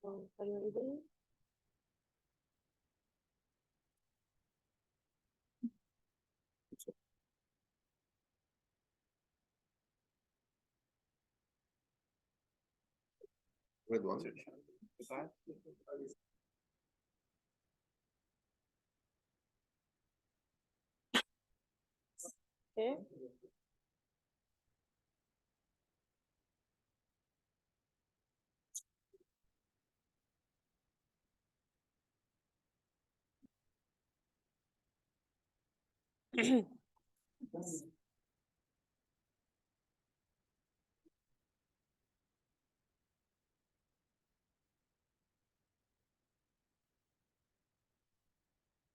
Are you ready? With one. Okay.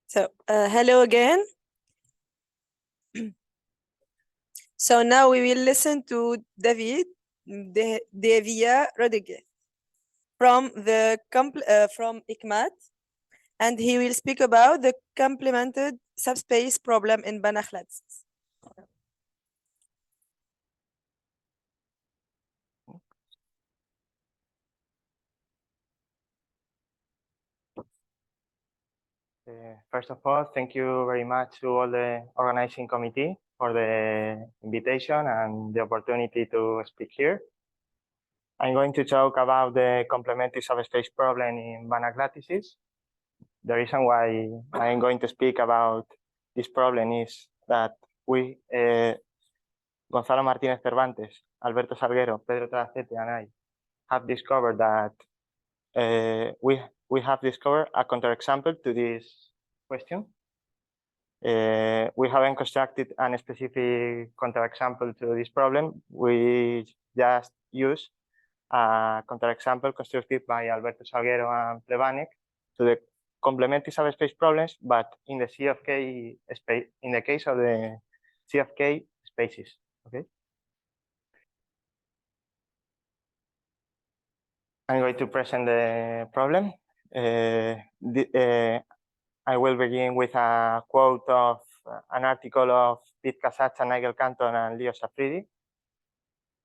So, hello again. So now we will listen to David Hevia Rodriguez from from ICMAT, and he will speak about the complemented subspace problem in Banach lattices. First of all, thank you very much to all the organizing committee for the invitation and the opportunity to speak here. I'm going to talk about the complementary subspace problem in Banach lattices. The reason why I'm going to speak about this problem is that we, Gonzalo Martínez Cervantes, Alberto Salguero, Pedro Tracete, and I have discovered that we have discovered a counterexample to this question. We haven't constructed a specific counterexample to this problem. We just use a counterexample constructed by Alberto Salguero and Banach to the complementary subspace problems, but in the C of K space, in the case of the C of K spaces. Okay. I'm going to present the problem. I will begin with a quote of an article of Pete Kasatz, Nigel Canton, and Leo Safridi,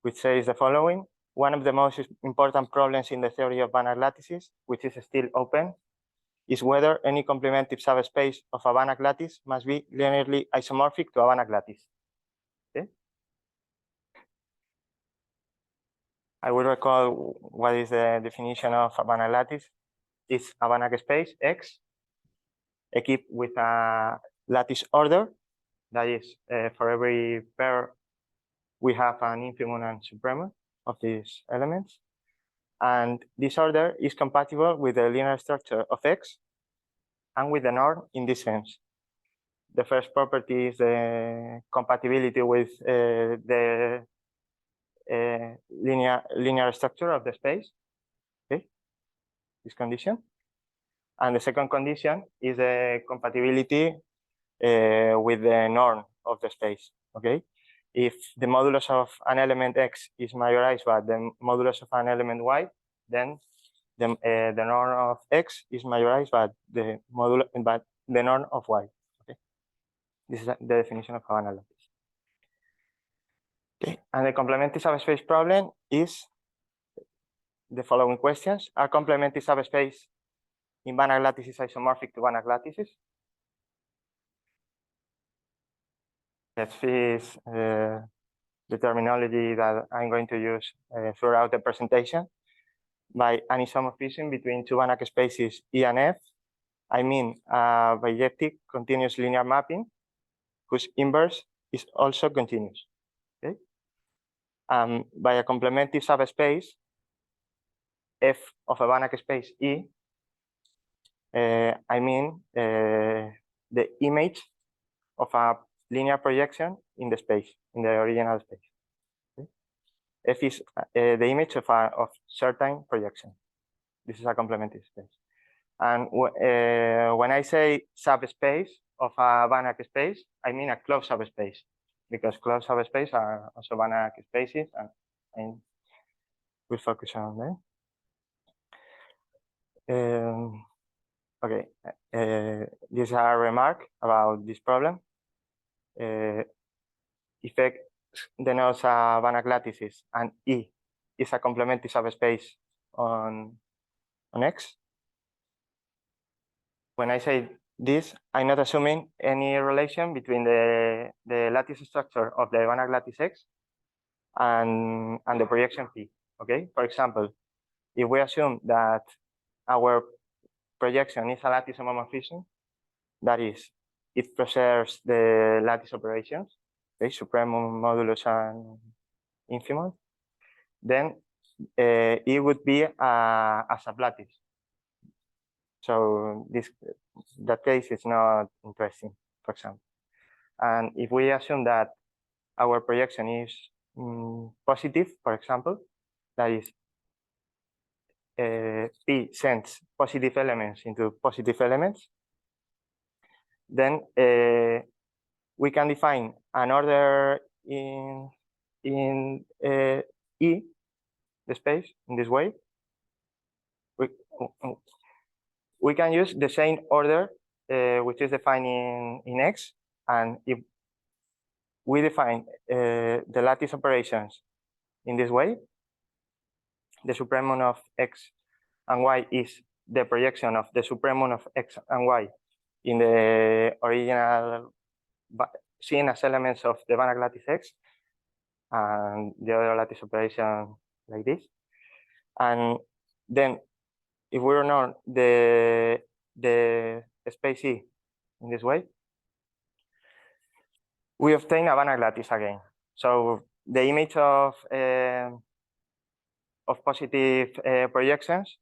which says the following: one of the most important problems in the theory of Banach lattices, which is still open, is whether any complementary subspace of a Banach lattice must be linearly isomorphic to a Banach lattice. Okay? I will recall what is the definition of a Banach lattice. It's a Banach space X equipped with a lattice order. That is, for every pair, we have an infimum and supremum of these elements. And this order is compatible with the linear structure of X and with the norm in this sense. The first property is the compatibility with the linear structure of the space. Okay, this condition. And the second condition is the compatibility with the norm of the space. Okay, if the modulus of an element X is majorized by the modulus of an element Y, then the norm of X is majorized by the norm of Y. Okay, this is the definition of a Banach lattice. Okay, and the complementary subspace problem is the following questions: are complementary subspace in Banach lattices isomorphic to Banach lattices? This is the terminology that I'm going to use throughout the presentation. By anisomorphism between two Banach spaces E and F, I mean a bijective continuous linear mapping whose inverse is also continuous. Okay? By a complementary subspace F of a Banach space E, I mean the image of a linear projection in the space, in the original space. Okay? F is the image of certain projection. This is a complementary space. And when I say subspace of a Banach space, I mean a closed subspace, because closed subspaces are also Banach spaces, and we'll focus on them. Okay, this is a remark about this problem. If X denotes a Banach lattices and E is a complementary subspace on on X. When I say this, I'm not assuming any relation between the lattice structure of the Banach lattice X and the projection P. Okay, for example, if we assume that our projection is a lattice homomorphism, that is, it preserves the lattice operations, okay, supremum, modulus, and infimum, then it would be a sublattice. So that case is not interesting, for example. And if we assume that our projection is positive, for example, that is P sends positive elements into positive elements, then we can define an order in E, the space, in this way. We can use the same order which is defined in X, and if we define the lattice operations in this way, the supremum of X and Y is the projection of the supremum of X and Y in the original seen as elements of the Banach lattice X, and the other lattice operation like this. And then if we run the space E in this way, we obtain a Banach lattice again. So the image of positive projections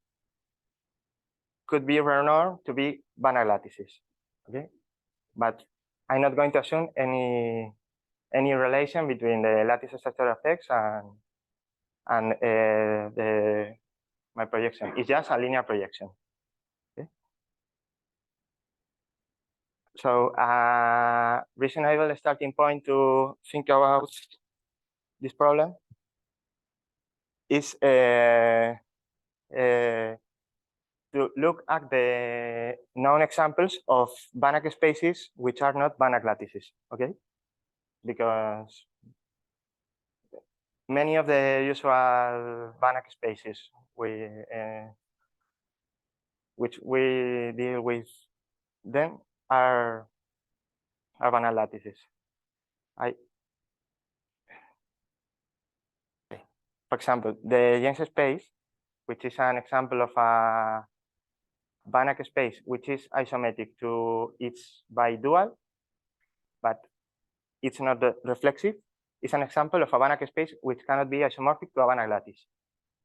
could be renormed to be Banach lattices. Okay, but I'm not going to assume any relation between the lattice structure of X and my projection. It's just a linear projection. Okay? So a reasonable starting point to think about this problem is to look at the known examples of Banach spaces which are not Banach lattices. Okay, because many of the usual Banach spaces which we deal with then are Banach lattices. For example, the Jensen space, which is an example of a Banach space which is isometric to its bidual, but it's not reflexive, is an example of a Banach space which cannot be isomorphic to a Banach lattice.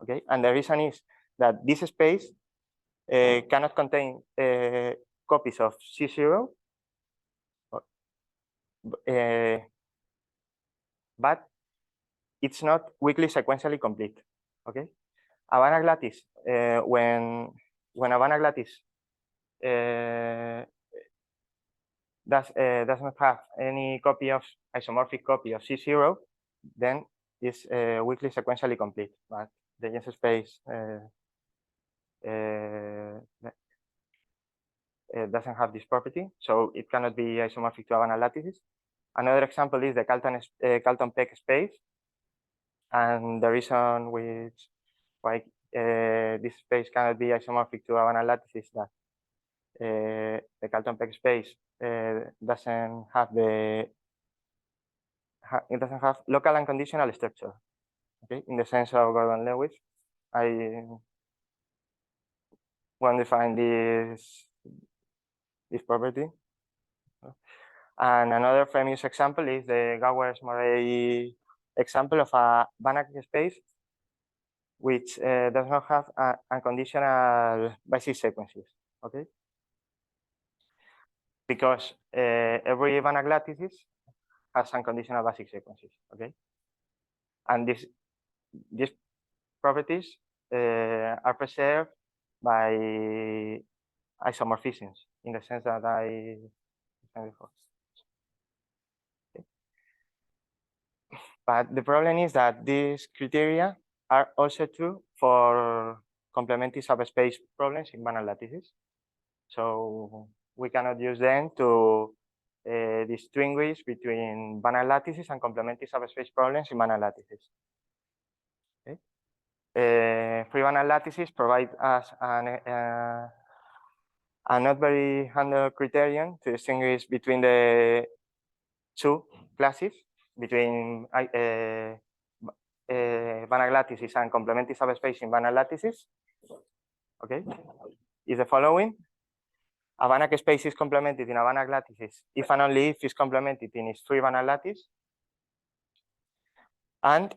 Okay, and the reason is that this space cannot contain copies of C0, but it's not weakly sequentially complete. Okay, a Banach lattice when a Banach lattice does not have any isomorphic copy of C0, then it's weakly sequentially complete. But the Jensen space doesn't have this property, so it cannot be isomorphic to a Banach lattices. Another example is the Carlton-Peck space, and the reason why this space cannot be isomorphic to a Banach lattice is that the Carlton-Peck space doesn't have local and conditional structure. Okay, in the sense of Gordon-Lewis, I want to define this property. And another famous example is the Gowers-Murray example of a Banach space which does not have unconditional basis sequences. Okay, because every Banach lattice has unconditional basic sequences. Okay, and these properties are preserved by isomorphisms in the sense that I said before. Okay. But the problem is that these criteria are also true for complemented subspace problems in Banach lattices. So we cannot use them to distinguish between Banach lattices and complemented subspace problems in Banach lattices. Okay. free Banach lattices provide us a not very handle criterion to distinguish between the two classes, between Banach lattices and complemented subspace in Banach lattices. Okay, is the following. A Banach space is complemented in a Banach lattices if and only if is complemented in its free Banach lattice. And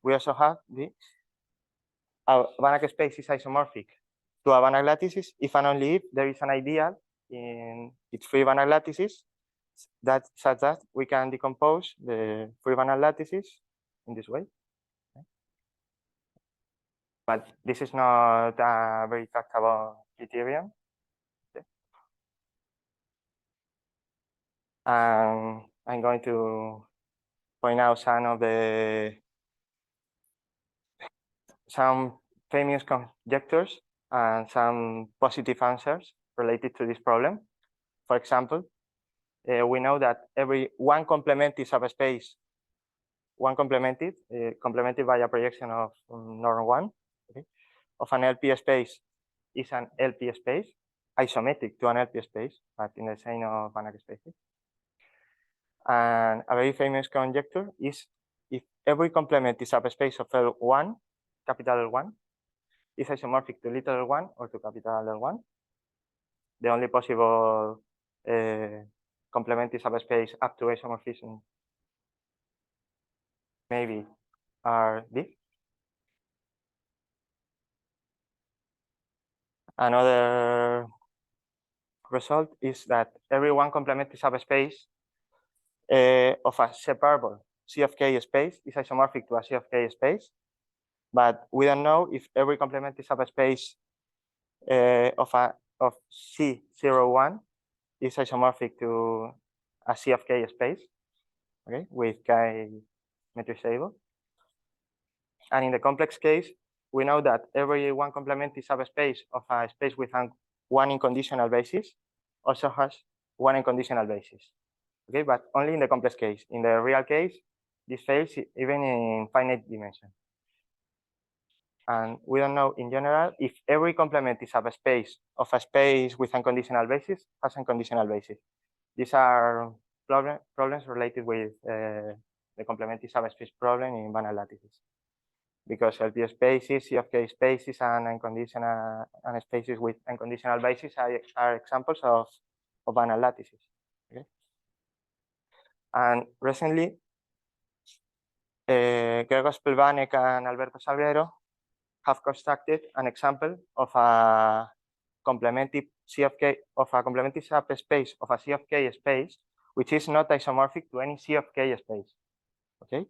we also have the Banach space is isomorphic to a Banach lattices if and only if there is an ideal in its free Banach lattices such that we can decompose the free Banach lattices in this way. But this is not a very tractable criterion. And I'm going to point out some famous conjectures and some positive answers related to this problem. For example, we know that every one complemented subspace, complemented by a projection of norm one, okay, of an LP space is an LP space, isometric to an LP space, but in the sign of Banach spaces. And a very famous conjecture is if every complemented subspace of L1, capital L1, is isomorphic to little l1 or to capital L1, the only possible complemented subspace up to isomorphism maybe are this. Another result is that every one complemented subspace of a separable C of K space is isomorphic to a C of K space, but we don't know if every complemented subspace of C01 is isomorphic to a C of K space, okay, with K metric stable. And in the complex case, we know that every one complemented subspace of a space with one inconditional basis also has one inconditional basis. Okay, but only in the complex case. In the real case, this fails even in finite dimension. And we don't know in general if every complemented subspace of a space with unconditional basis has unconditional basis. These are problems related with the complemented subspace problem in Banach lattices. Because LP spaces, C of K spaces, and unconditional and spaces with unconditional basis are examples of Banach lattices. Okay? And recently, Gregor Spelvanek and Alberto Salguero have constructed an example of a complemented C of K of a complemented subspace of a C of K space, which is not isomorphic to any C of K space. Okay,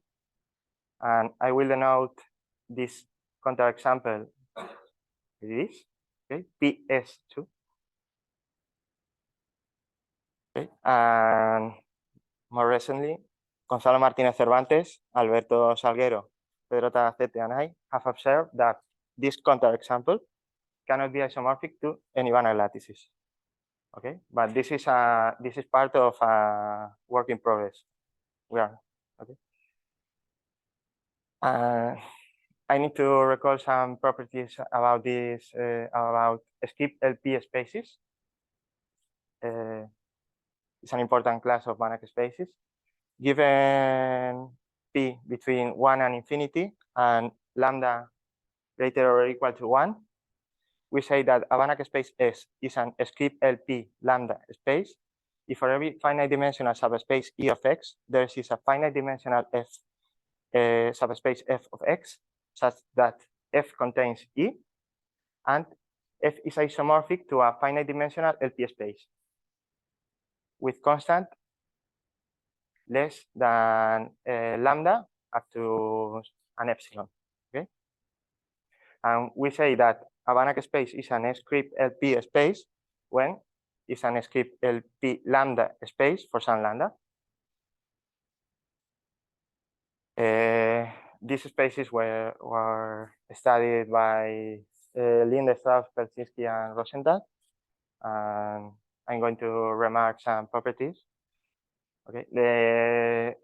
and I will denote this counterexample with this. Okay, PS2. Okay, and more recently, Gonzalo Martínez Cervantes, Alberto Salguero, Pedro Tagacete, and I have observed that this counterexample cannot be isomorphic to any Banach lattices. Okay, but this is part of a work in progress. We are okay. I need to recall some properties about this about skip LP spaces. It's an important class of Banach spaces. Given P between 1 and infinity and lambda greater or equal to 1, we say that a Banach space S is an skip LP lambda space if for every finite dimensional subspace E of X, there is a finite dimensional F subspace F of X, such that F contains E, and F is isomorphic to a finite dimensional LP space with constant less than lambda up to an epsilon. Okay, and we say that a Banach space is an script LP space when it's an script LP lambda space for some lambda. These spaces were studied by Linde, Strauss, Pelczynski, and Rosenthal. And I'm going to remark some properties. Okay, the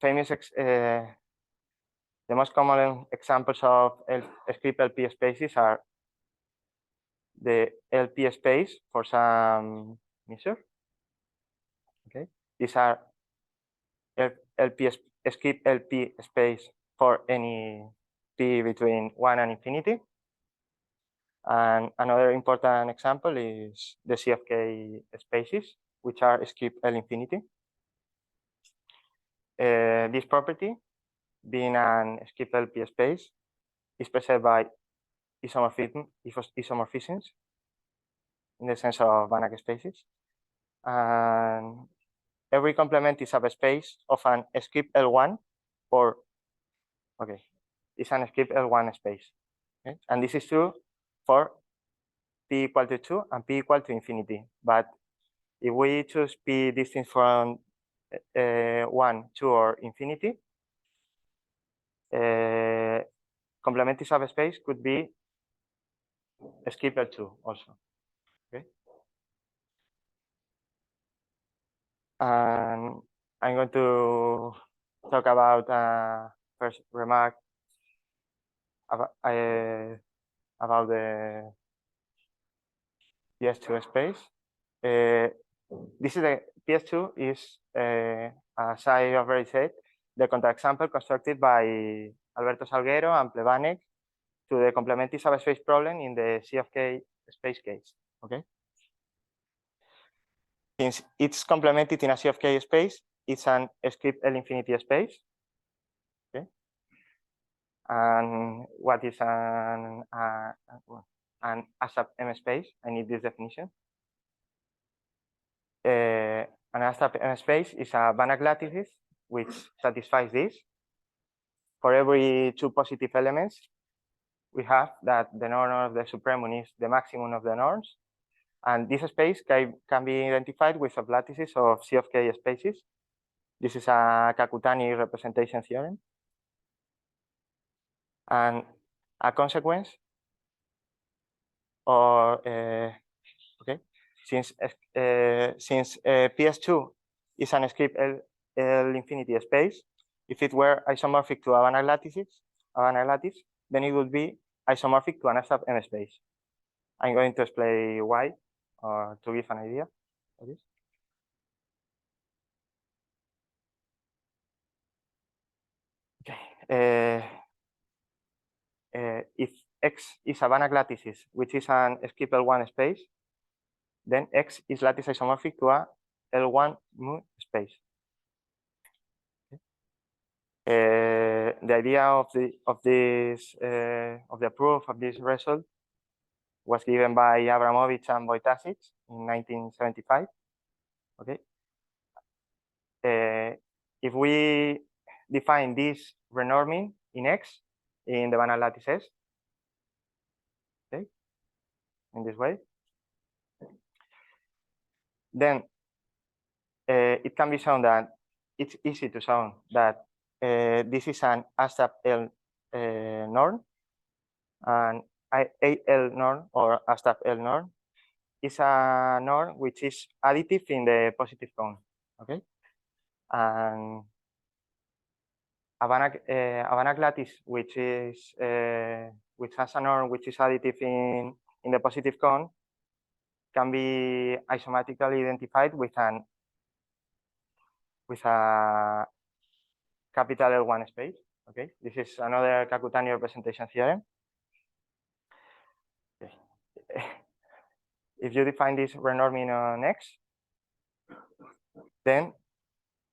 famous The most common examples of script LP spaces are the LP space for some measure. Okay, these are script LP space for any p between 1 and infinity. And another important example is the CFK spaces, which are script L infinity. This property, being an script LP space, is preserved by isomorphisms in the sense of Banach spaces. And every complemented subspace of an script L1 is an script L1 space. Okay? And this is true for p equal to 2 and p equal to infinity. But if we choose p distinct from 1, 2, or infinity, complemented subspace could be a script L2 also. Okay. And I'm going to talk about first remark about the PS2 space. This is the PS2 is, as I already said, the counterexample constructed by Alberto Salguero and Banach to the complemented subspace problem in the CFK space case. Okay. Since it's complemented in a CFK space, it's an script L infinity space. Okay. And what is an ASAP M space? I need this definition. An ASAP M space is a Banach lattices which satisfies this. For every 2 positive elements, we have that the norm of the supremum is the maximum of the norms. And this space can be identified with sublattices of CFK spaces. This is a Kakutani representation theorem. And a consequence, or okay, since PS2 is an script L infinity space, if it were isomorphic to a Banach lattice, then it would be isomorphic to an ASAP M space. I'm going to explain why, or to give an idea of this. Okay. If X is a Banach lattices, which is an script L1 space, then X is lattice isomorphic to a L1 mu space. The idea of the proof of this result was given by Abramovich and Wojtaszek in 1975. Okay. If we define this renorming in X in the Banach lattices, okay, in this way, then it can be shown that it's easy to show that this is an ASAP L norm, and AL norm or ASAP L norm is a norm which is additive in the positive cone. Okay, and a Banach lattice which has a norm which is additive in the positive cone can be isomatically identified with a capital L1 space. Okay, this is another Kakutani representation theorem. Okay. If you define this renorming on X, then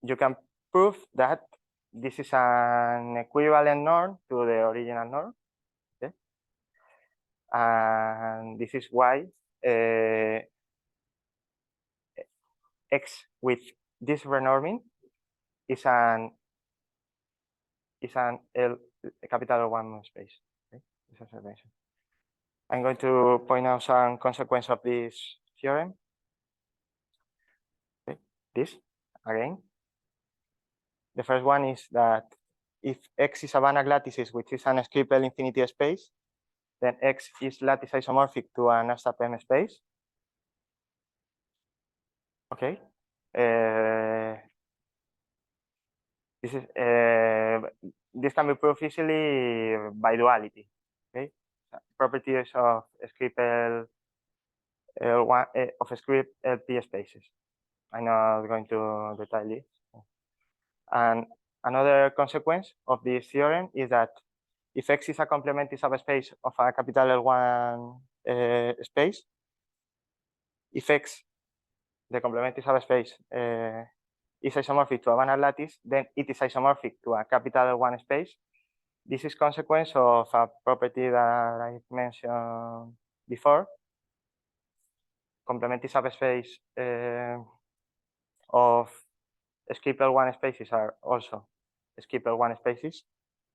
you can prove that this is an equivalent norm to the original norm. Okay? And this is why X with this renorming is a capital L1 space. Okay? This observation. I'm going to point out some consequence of this theorem. Okay. This again. The first one is that if X is a Banach lattices, which is an script L infinity space, then X is lattice isomorphic to an ASAP M space. Okay. This can be proved easily by duality. Okay, properties of script script LP spaces. I'm not going to detail this. And another consequence of this theorem is that if X is a complementary subspace of a capital L1 space, if X, the complementary subspace, is isomorphic to a Banach lattice, then it is isomorphic to a capital L1 space. This is consequence of a property that I mentioned before. Complementary subspace of skip L1 spaces are also skip L1 spaces.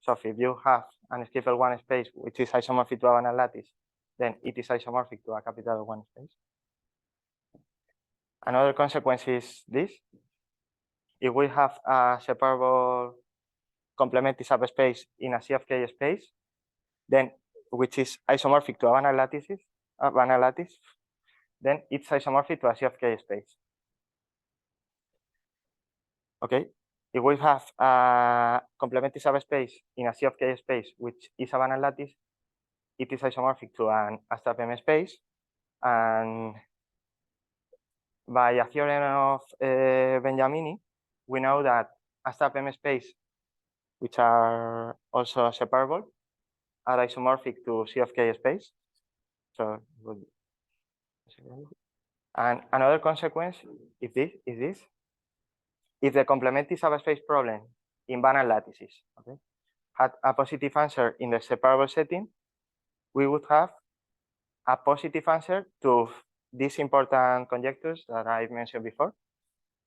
So if you have an skip L1 space which is isomorphic to a Banach lattice, then it is isomorphic to a capital L1 space. Another consequence is this. If we have a separable complementary subspace in a C of K space, then which is isomorphic to a Banach lattice, then it's isomorphic to a C of K space. Okay, if we have a complementary subspace in a C of K space, which is a Banach lattice, it is isomorphic to an abstract M space. And by a theorem of Benjamini, we know that abstract M space, which are also separable, are isomorphic to C of K space. So, and another consequence is this. If the complementary subspace problem in Banach lattices, okay, had a positive answer in the separable setting, we would have a positive answer to these important conjectures that I mentioned before.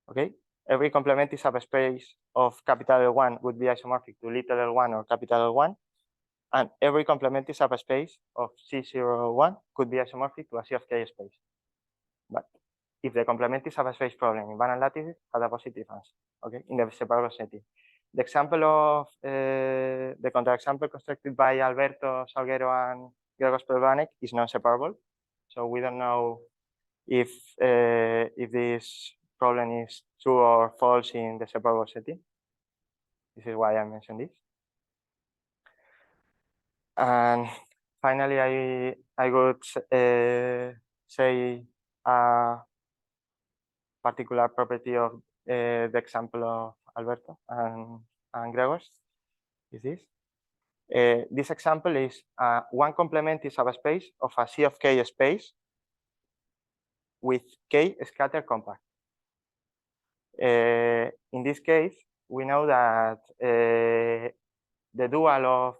Okay, every complementary subspace of capital L1 would be isomorphic to little L1 or capital L1, and every complementary subspace of C01 could be isomorphic to a C of K space. But if the complementary subspace problem in Banach lattices had a positive answer, okay, in the separable setting. The example of the counterexample constructed by Alberto Salguero and Gregos Banach is non-separable, so we don't know if this problem is true or false in the separable setting. This is why I mentioned this. And finally, I would say a particular property of the example of Alberto and Gregos is this. This example is one complementary subspace of a C of K space with K scatter compact. In this case, we know that the dual of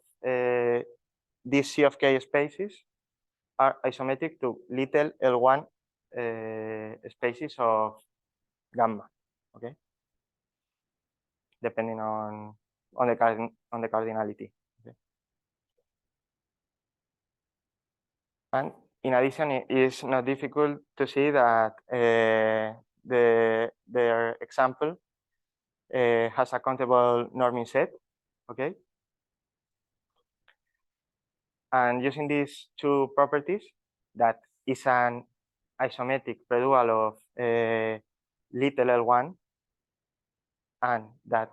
these C of K spaces are isometric to little L1 spaces of gamma, okay, depending on the cardinality. Okay. And in addition, it is not difficult to see that their example has a countable norming set, okay? And using these two properties, that is an isometric predual of little L1, and that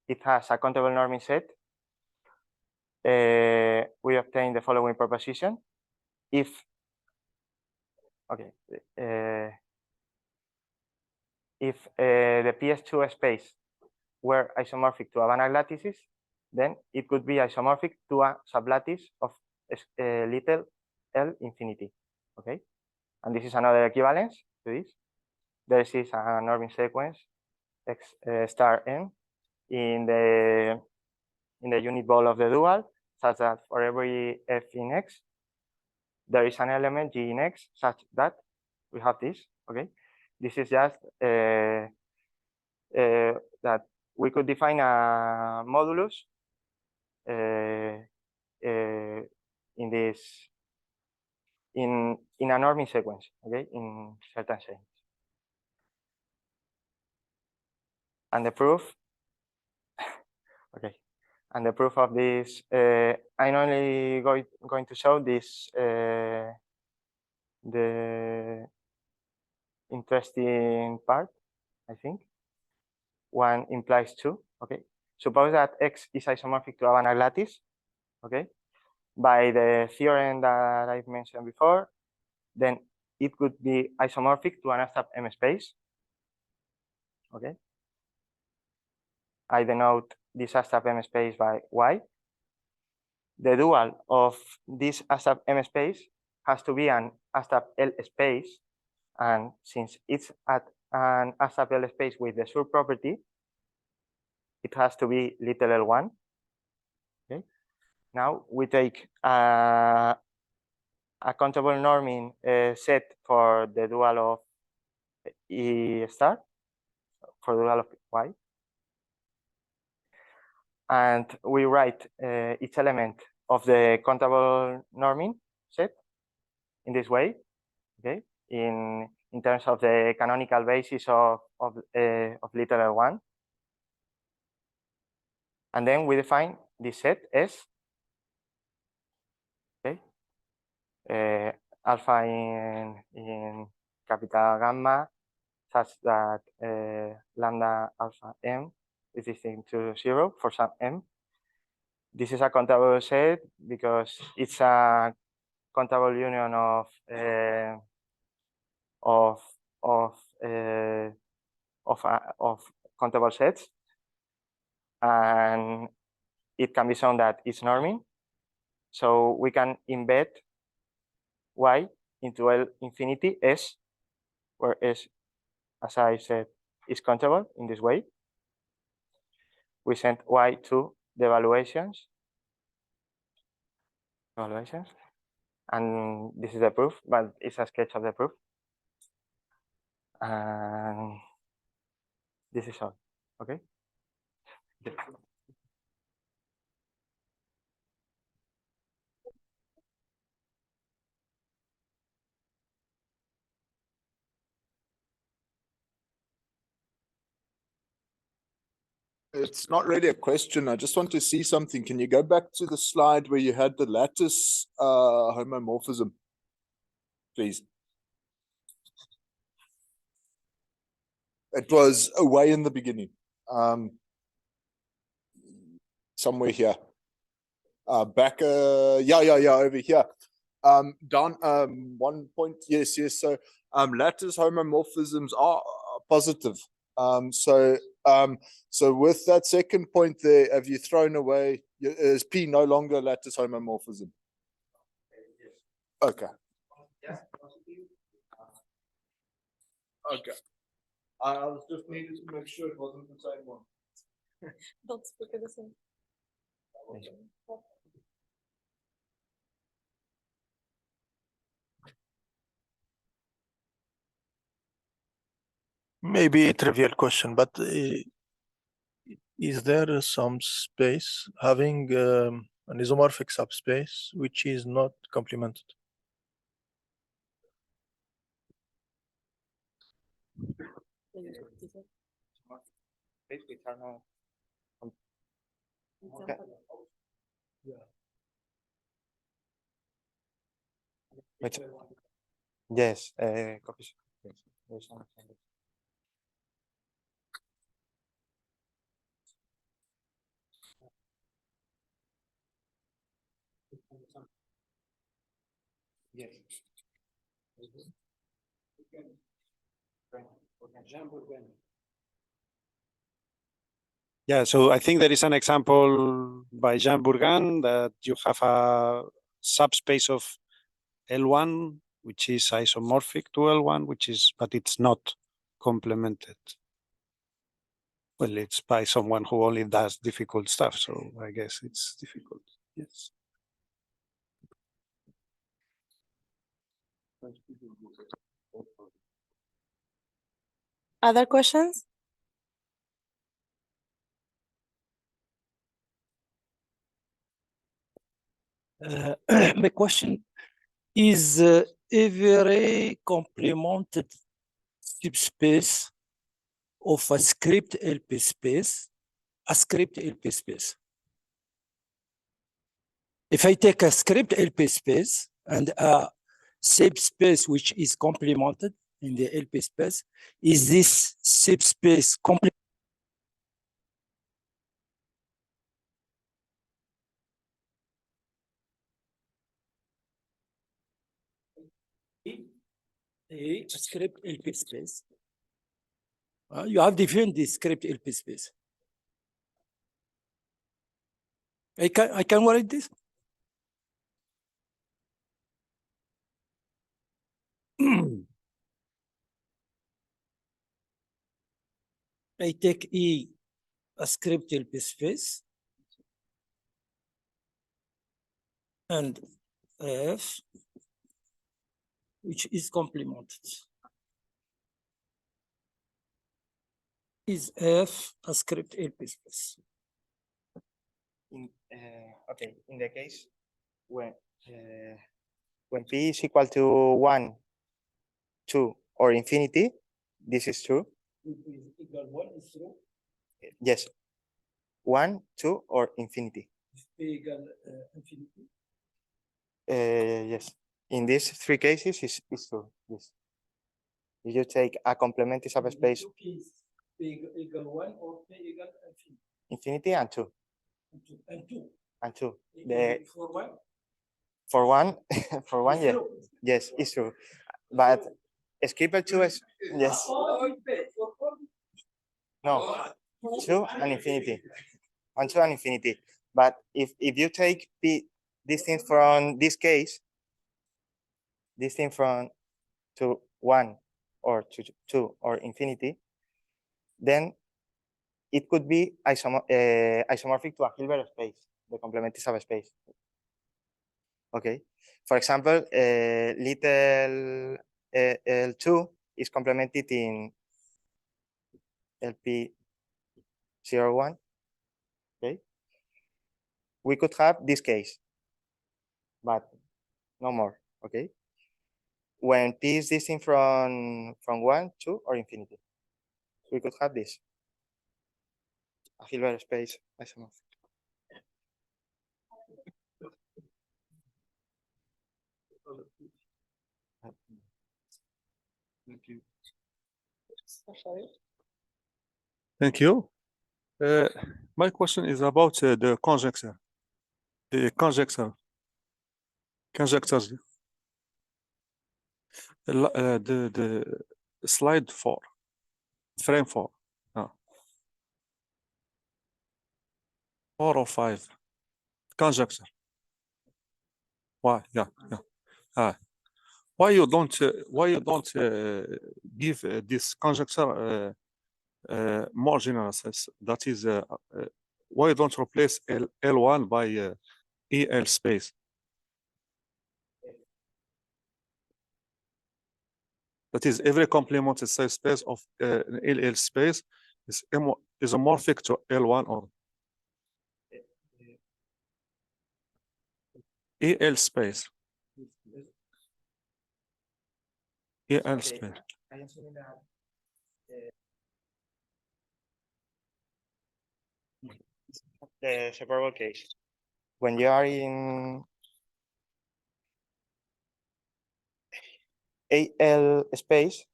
it has a countable norming set, we obtain the following proposition. If the PS2 space were isomorphic to a Banach lattices, then it could be isomorphic to a sublattice of little L infinity. Okay, and this is another equivalence to this. There is a norming sequence X star n in the unit ball of the dual, such that for every f in X, there is an element G in X such that we have this. Okay, this is just that we could define a modulus in this in a norming sequence, okay, in certain settings. And the proof, okay, and the proof of this, I'm only going to show this the interesting part, I think. One implies two, okay. suppose that X is isomorphic to a Banach lattice, okay, by the theorem that I've mentioned before, then it could be isomorphic to an abstract M space, okay. I denote this abstract M space by Y. The dual of this abstract M space has to be an abstract L space, and since it's at an abstract L space with the sur property, it has to be little L1. Okay. Now we take a countable norming set for the dual of E star, for the dual of Y. And we write each element of the countable norming set in this way, okay, in terms of the canonical basis of little L1. And then we define this set as, okay, alpha in capital gamma, such that lambda alpha m is distinct to 0 for some m. This is a countable set because it's a countable union of countable sets, and it can be shown that it's norming. So we can embed Y into L infinity S, where S, as I said, is countable in this way. We send Y to the evaluations, and this is the proof, but it's a sketch of the proof. And this is all, okay? It's not really a question. I just want to see something. Can you go back to the slide where you had the lattice homomorphism, please? It was away in the beginning, somewhere here. Back, over here. Down 1 point. Yes. So lattice homomorphisms are positive. So with that second point there, have you thrown away, is P no longer lattice homomorphism? Okay. Okay. I was just needed to make sure it wasn't the same one. Don't speak at the same. Maybe a trivial question, but is there some space having an isomorphic subspace which is not complemented? Okay. Yes, copies. Yes. Yes. Yeah, so I think there is an example by Jean Bourgain that you have a subspace of L1, which is isomorphic to L1, but it's not complemented. Well, it's by someone who only does difficult stuff, so I guess it's difficult. Yes. Other questions? My question is every complemented subspace of a script LP space, If I take a script LP space and a subspace which is complemented in the LP space, is this subspace complemented? A script LP space. You have defined the script LP space. I can write this. I take a script LP space and F, which is complemented, is F a script LP space. Okay, in the case when P is equal to 1, 2, or infinity, this is true. Equal 1 is true. Yes, 1, 2, or infinity. P equal infinity. Yes, in these three cases, it's true. Yes. If you take a complemented subspace, P equal 1 or P equal infinity. infinity and 2. And 2. And 2. For 1? For 1, for 1, yeah. True. Yes, it's true. But script 2 is, yes. No, 2 and infinity. And 2 and infinity. But if you take this thing from this case, this thing from to 1 or to 2 or infinity, then it could be isomorphic to a Hilbert space, the complemented subspace. Okay. For example, little L2 is complemented in LP01. Okay. We could have this case, but no more. Okay. When P is distinct from 1, 2, or infinity, we could have this. A Hilbert space isomorphic. Thank you. Thank you. My question is about the conjecture. The conjectures. The slide 4, frame 4. 4 or 5. Conjecture. Why? Yeah. Why you don't give this conjecture more general sense? That is, why you don't replace L1 by EL space? That is, every complemented subspace of LL space is isomorphic to L1 or EL space. EL space. The separable case. When you are in AL space,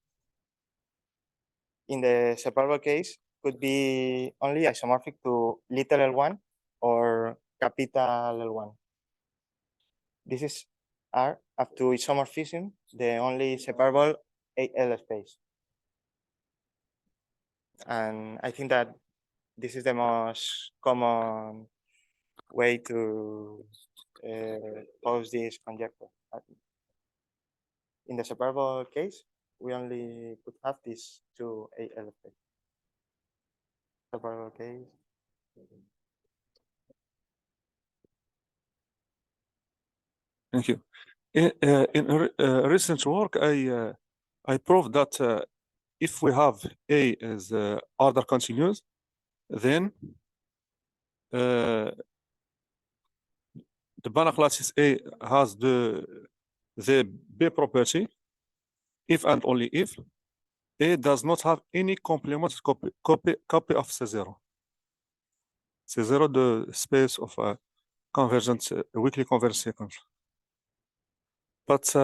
in the separable case, could be only isomorphic to little L1 or capital L1. This is R up to isomorphism, the only separable AL space. And I think that this is the most common way to pose this conjecture. In the separable case, we only could have these two AL space. Separable case. Thank you. In recent work, I proved that if we have A as order continuous, then the Banach lattice A has the B property if and only if A does not have any complemented copy of C0. C0, the space of a convergent weakly convergent sequence. But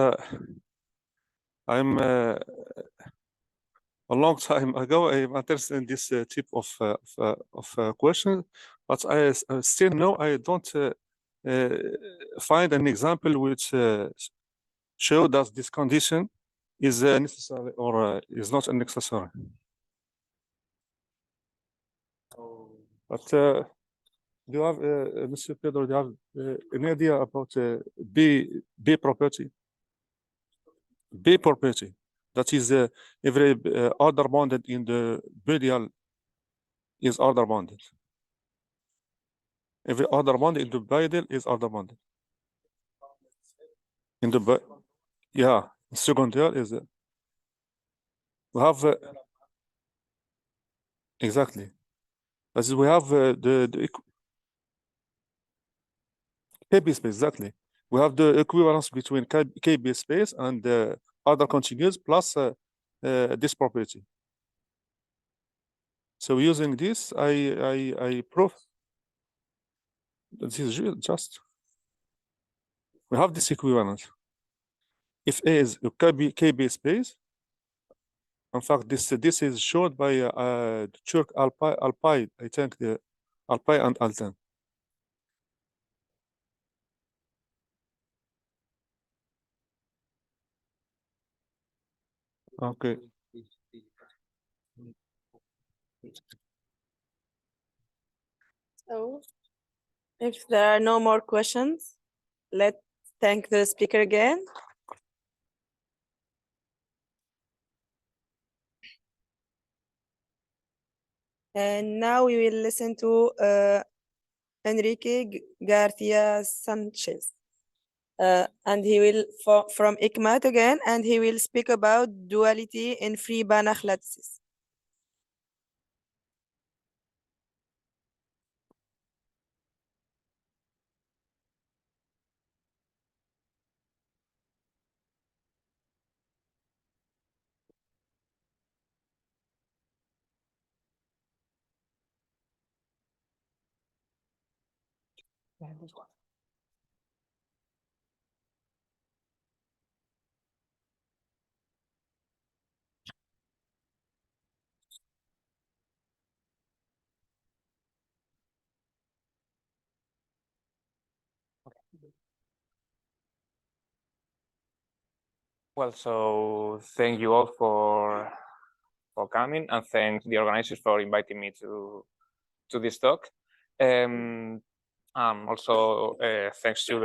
I'm a long time ago, I'm interested in this type of question, but I still know I don't find an example which show that this condition is necessary or is not unnecessary. But do you have, Mr. Pedro, do you have any idea about B property? B property, that is every order bonded in the radial is order bonded. Every order bonded in the radial is order bonded. In the yeah, secondary is we have exactly. As we have the KB space, exactly. We have the equivalence between KB space and the other continuous plus this property. So using this, I prove this is just we have this equivalence. If A is a KB space, in fact, this is shown by Turk Alpay, I think the Alpay and Altan. Okay. So, if there are no more questions, let's thank the speaker again. And now we will listen to Enrique Garcia Sanchez. And he will, from ICMAT again, and he will speak about duality in free Banach lattices. Well, so thank you all for coming, and thank the organizers for inviting me to this talk. Also, thanks to